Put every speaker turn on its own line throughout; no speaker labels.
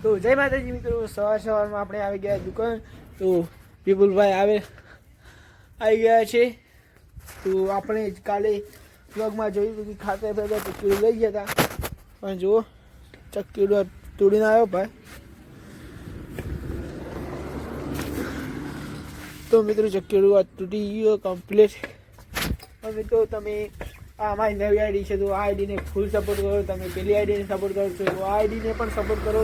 તો જય માતાજી મિત્રો, સવારમાં આપણે આવી ગયા દુકાન. તો વિપુલભાઈ આવી ગયા છે. તો આપણે કાલે વ્લોગમાં જોયું હતું કે ખાતા હતા ચક્કીડું લઈ ગયા હતા, પણ જુઓ ચક્કીડું તોડીને આવ્યો ભાઈ. તો મિત્રો ચક્કીડું તૂટી ગયો કમ્પ્લીટ. મિત્રો તમે આ અમારી નવી આઈડી છે, તો આ આઈડીને ફૂલ સપોર્ટ કરો. તમે પેલી આઈડીને સપોર્ટ કરો છો તો આ આઈડીને પણ સપોર્ટ કરો.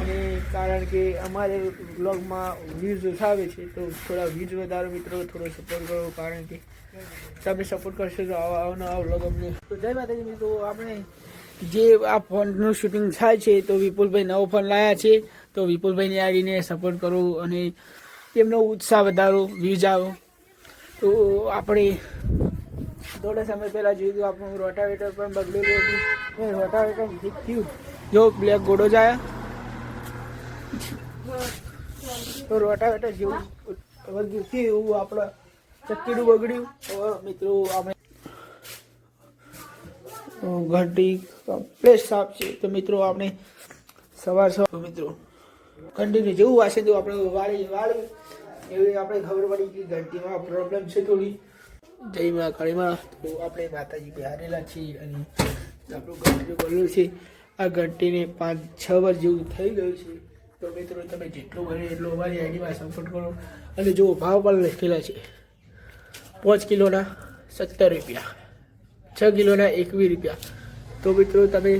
અને કારણ કે અમારે બ્લોગમાં વ્યૂઝ ઓછા આવે છે, તો થોડા વ્યૂઝ વધારો મિત્રો, થોડો સપોર્ટ કરો. કારણ કે તમે સપોર્ટ કરશો તો આવા બ્લોગ અમને. તો જય માતાજી મિત્રો, આપણે જે આ ફોનનું શૂટિંગ થાય છે, તો વિપુલભાઈ નવો ફોન લાવ્યા છે. તો વિપુલભાઈની આઈડીને સપોર્ટ કરો અને એમનો ઉત્સાહ વધારો, વ્યૂઝ આવો. તો આપણે થોડા સમય પહેલાં જોયું હતું આપણું રોટાવેટર પણ બગડેલું હતું. એ રોટાવેટર ઠીક થયું, જો બ્લેક ગોડો જ આવ્યા. તો રોટાવેટર જેવું વળગ્યું થયું એવું આપણે ચક્કીડું બગડ્યું. તો મિત્રો આપણે ઘંટી કમ્પ્લેટ સાફ છે. તો મિત્રો આપણે સવાર મિત્રો કન્ટિન્યુ જેવું વાસે તો આપણે વાળી એવી આપણે ખબર પડી કે ઘંટીમાં પ્રોબ્લેમ છે થોડી. જય મા કાળીમાં. તો આપણે માતાજી બિહારેલા છીએ અને આપણું ઘંટી બોલ્યું છે. આ ઘંટીને 5-6 વર્ષ જેવું થઈ ગયું છે. તો મિત્રો તમે જેટલું બને એટલું અમારી આઈડીમાં સપોર્ટ કરો. અને જો ભાવ પણ લખેલા છે, 5 કિલોના 70 રૂપિયા, 6 કિલોના 21 રૂપિયા. તો મિત્રો તમે